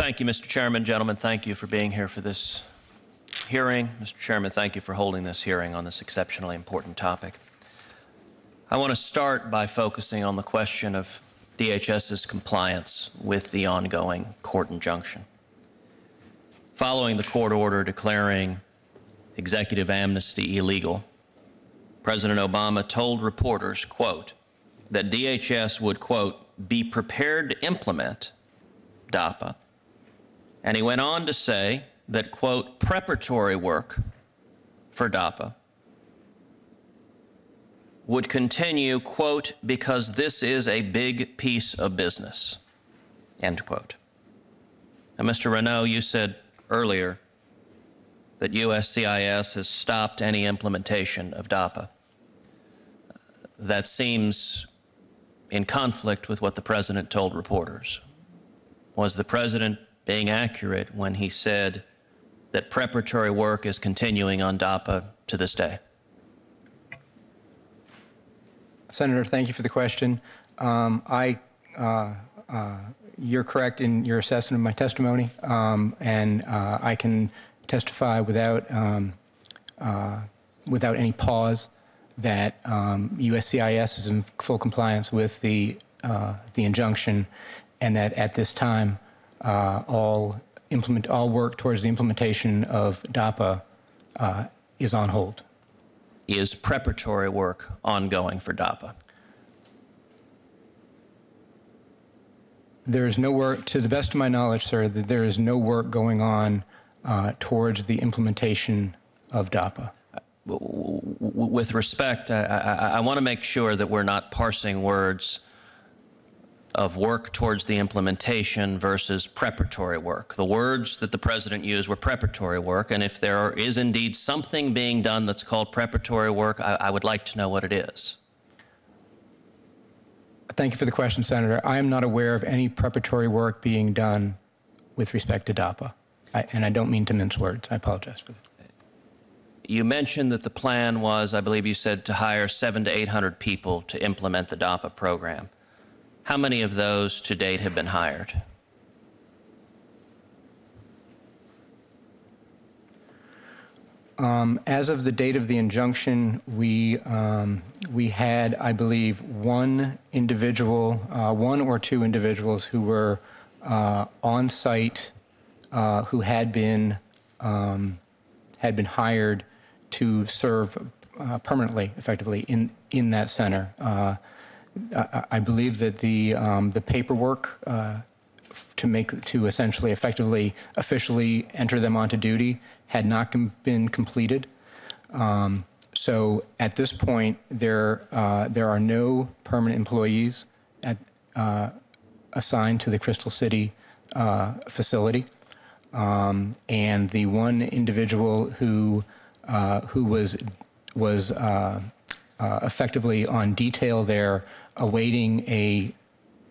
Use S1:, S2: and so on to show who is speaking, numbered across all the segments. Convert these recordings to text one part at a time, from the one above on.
S1: Thank you, Mr. Chairman. Gentlemen, thank you for being here for this hearing. Mr. Chairman, thank you for holding this hearing on this exceptionally important topic. I want to start by focusing on the question of DHS's compliance with the ongoing court injunction. Following the court order declaring executive amnesty illegal, President Obama told reporters, quote, that DHS would, quote, be prepared to implement DACA. And he went on to say that, quote, preparatory work for DACA would continue, quote, because this is a big piece of business, end quote. Now, Mr. Renaud, you said earlier that USCIS has stopped any implementation of DACA. That seems in conflict with what the President told reporters. Was the President being accurate when he said that preparatory work is continuing on DACA to this day?
S2: Senator, thank you for the question. You're correct in your assessment of my testimony, and I can testify without any pause that USCIS is in full compliance with the injunction, and that at this time all work towards the implementation of DACA is on hold.
S1: Is preparatory work ongoing for DACA?
S2: There is no work, to the best of my knowledge, sir, that there is no work going on towards the implementation of DACA.
S1: With respect, I want to make sure that we're not parsing words of work towards the implementation versus preparatory work. The words that the President used were preparatory work, and if there is indeed something being done that's called preparatory work, I would like to know what it is.
S2: Thank you for the question, Senator. I am not aware of any preparatory work being done with respect to DACA, and I don't mean to mince words. I apologize for that.
S1: You mentioned that the plan was, I believe you said, to hire 700 to 800 people to implement the DACA program. How many of those to date have been hired?
S2: As of the date of the injunction, we had, I believe, one or two individuals who were on site who had been hired to serve permanently, effectively, in that center. I believe that the paperwork to essentially, effectively, officially enter them onto duty had not been completed. So at this point, there are no permanent employees assigned to the Crystal City facility, and the one individual who was effectively on detail there, awaiting a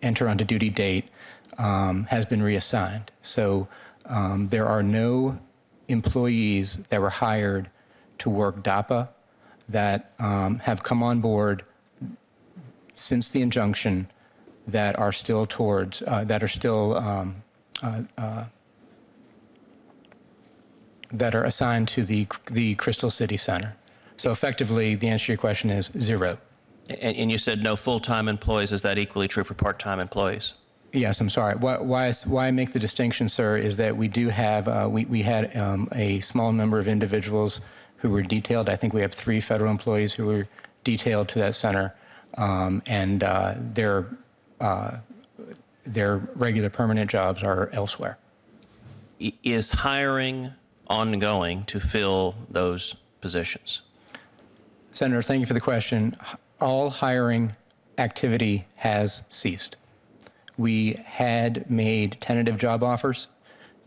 S2: enter onto duty date, has been reassigned. So there are no employees that were hired to work DACA that have come on board since the injunction that are still towards that are assigned to the Crystal City Center. So effectively, the answer to your question is zero.
S1: And you said no full-time employees. Is that equally true for part-time employees?
S2: Yes, I'm sorry. Why I make the distinction, sir, is that we do have, we had a small number of individuals who were detailed. I think we have 3 federal employees who were detailed to that center, and their regular permanent jobs are elsewhere.
S1: Is hiring ongoing to fill those positions?
S2: Senator, thank you for the question. All hiring activity has ceased. We had made tentative job offers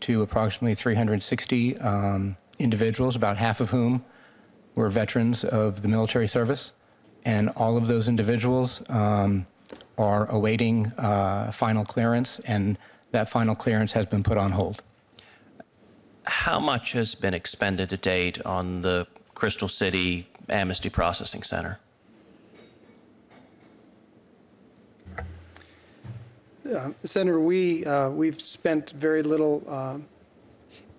S2: to approximately 360 individuals, about half of whom were veterans of the military service. And all of those individuals are awaiting final clearance, and that final clearance has been put on hold.
S1: How much has been expended to date on the Crystal City Amnesty Processing Center?
S3: Senator, we've spent very little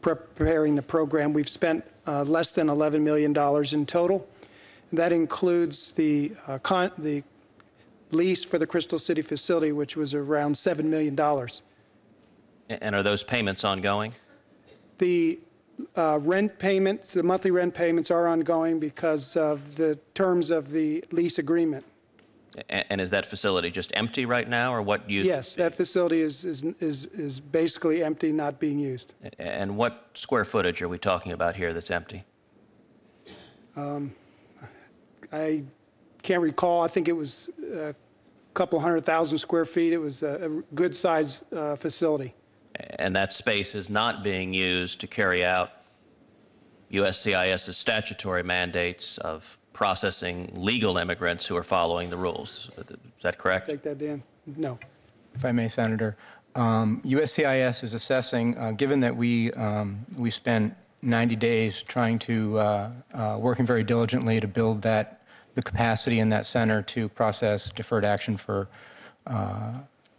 S3: preparing the program. We've spent less than $11 million in total. That includes the lease for the Crystal City facility, which was around $7 million.
S1: And are those payments ongoing?
S3: The rent payments, the monthly rent payments are ongoing because of the terms of the lease agreement.
S1: And is that facility just empty right now, or what you?
S3: Yes, that facility is basically empty, not being used.
S1: And what square footage are we talking about here that's empty?
S3: I can't recall. I think it was a couple 100,000 square feet. It was a good-sized facility.
S1: And that space is not being used to carry out USCIS's statutory mandates of processing legal immigrants who are following the rules. Is that correct?
S3: Take that, Dan. No.
S2: If I may, Senator, USCIS is assessing, given that we spent 90 days trying to, working very diligently to build the capacity in that center to process deferred action for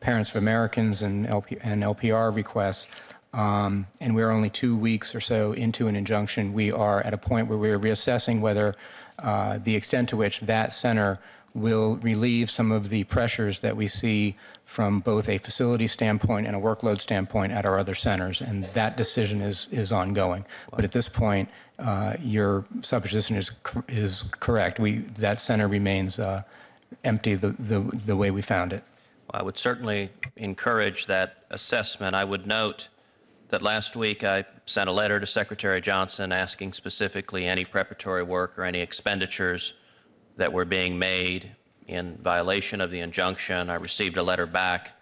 S2: parents of Americans and LPR requests, and we're only 2 weeks or so into an injunction. We are at a point where we're reassessing whether the extent to which that center will relieve some of the pressures that we see from both a facility standpoint and a workload standpoint at our other centers, and that decision is ongoing. But at this point, your supposition is correct. That center remains empty the way we found it.
S1: Well, I would certainly encourage that assessment. I would note that last week I sent a letter to Secretary Johnson asking specifically any preparatory work or any expenditures that were being made in violation of the injunction. I received a letter back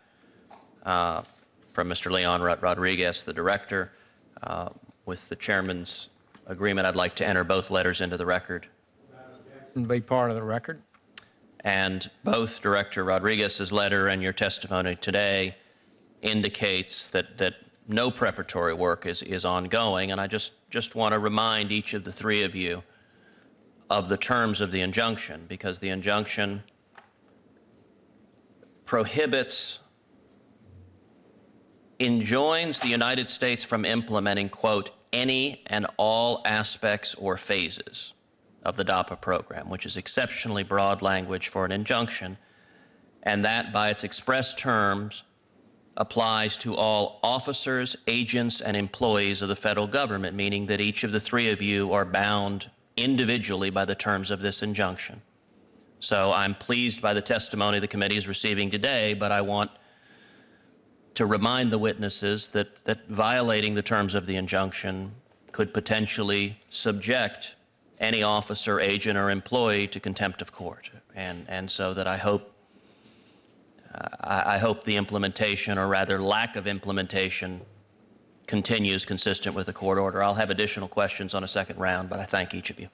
S1: from Mr. Leon Rodriguez, the director. With the chairman's agreement, I'd like to enter both letters into the record.
S4: Be part of the record.
S1: And both Director Rodriguez's letter and your testimony today indicates that no preparatory work is ongoing. And I just want to remind each of the three of you of the terms of the injunction, because the injunction enjoins the United States from implementing, quote, any and all aspects or phases of the DACA program, which is exceptionally broad language for an injunction, and that by its express terms applies to all officers, agents, and employees of the federal government, meaning that each of the three of you are bound individually by the terms of this injunction. So I'm pleased by the testimony the committee is receiving today, but I want to remind the witnesses that violating the terms of the injunction could potentially subject any officer, agent, or employee to contempt of court. And so that I hope the implementation, or rather lack of implementation, continues consistent with the court order. I'll have additional questions on a second round, but I thank each of you.